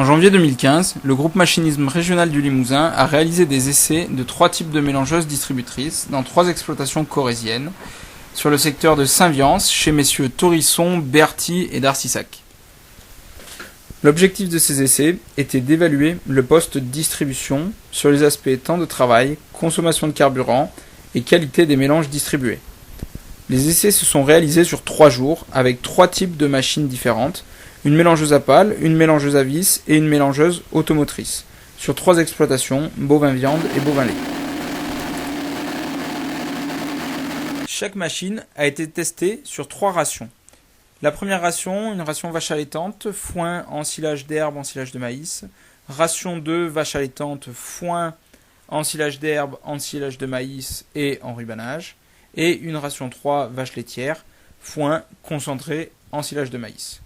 En janvier 2015, le groupe Machinisme régional du Limousin a réalisé des essais de 3 types de mélangeuses distributrices dans 3 exploitations corréziennes sur le secteur de Saint-Viance chez messieurs Torisson, Berthy et Darcissac. L'objectif de ces essais était d'évaluer le poste de distribution sur les aspects temps de travail, consommation de carburant et qualité des mélanges distribués. Les essais se sont réalisés sur 3 jours avec 3 types de machines différentes, une mélangeuse à pales, une mélangeuse à vis et une mélangeuse automotrice, sur 3 exploitations, bovin-viande et bovin-lait. Chaque machine a été testée sur 3 rations. La première ration, une ration vache allaitante, foin, ensilage d'herbe, ensilage de maïs. Ration 2, vache allaitante, foin, ensilage d'herbe, ensilage de maïs et enrubanage. Et une ration 3, vache laitière, foin, concentré, ensilage de maïs.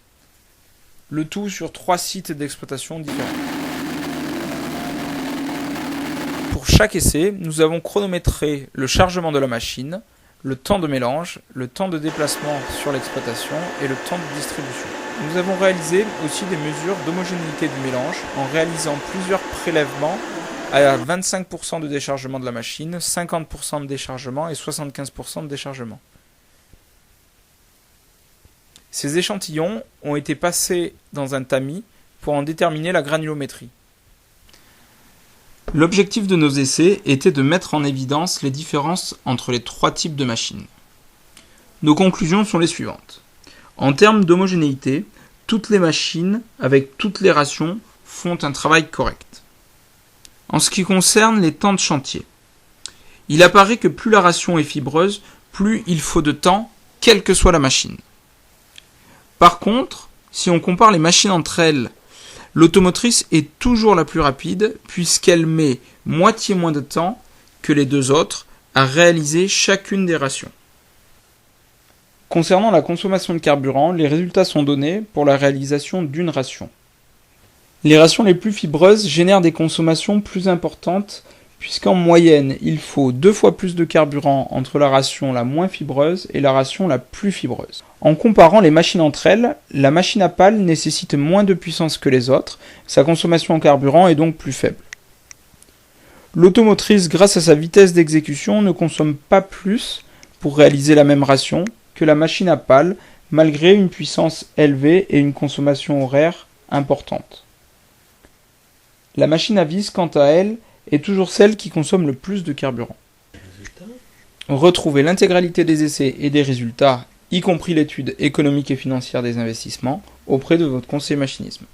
Le tout sur 3 sites d'exploitation différents. Pour chaque essai, nous avons chronométré le chargement de la machine, le temps de mélange, le temps de déplacement sur l'exploitation et le temps de distribution. Nous avons réalisé aussi des mesures d'homogénéité du mélange en réalisant plusieurs prélèvements à 25% de déchargement de la machine, 50% de déchargement et 75% de déchargement. Ces échantillons ont été passés dans un tamis pour en déterminer la granulométrie. L'objectif de nos essais était de mettre en évidence les différences entre les 3 types de machines. Nos conclusions sont les suivantes. En termes d'homogénéité, toutes les machines, avec toutes les rations, font un travail correct. En ce qui concerne les temps de chantier, il apparaît que plus la ration est fibreuse, plus il faut de temps, quelle que soit la machine. Par contre, si on compare les machines entre elles, l'automotrice est toujours la plus rapide puisqu'elle met moitié moins de temps que les 2 autres à réaliser chacune des rations. Concernant la consommation de carburant, les résultats sont donnés pour la réalisation d'une ration. Les rations les plus fibreuses génèrent des consommations plus importantes puisqu'en moyenne, il faut 2 fois plus de carburant entre la ration la moins fibreuse et la ration la plus fibreuse. En comparant les machines entre elles, la machine à pales nécessite moins de puissance que les autres, sa consommation en carburant est donc plus faible. L'automotrice, grâce à sa vitesse d'exécution, ne consomme pas plus pour réaliser la même ration que la machine à pales, malgré une puissance élevée et une consommation horaire importante. La machine à vis, quant à elle, est toujours celle qui consomme le plus de carburant. Retrouvez l'intégralité des essais et des résultats, y compris l'étude économique et financière des investissements, auprès de votre conseiller machinisme.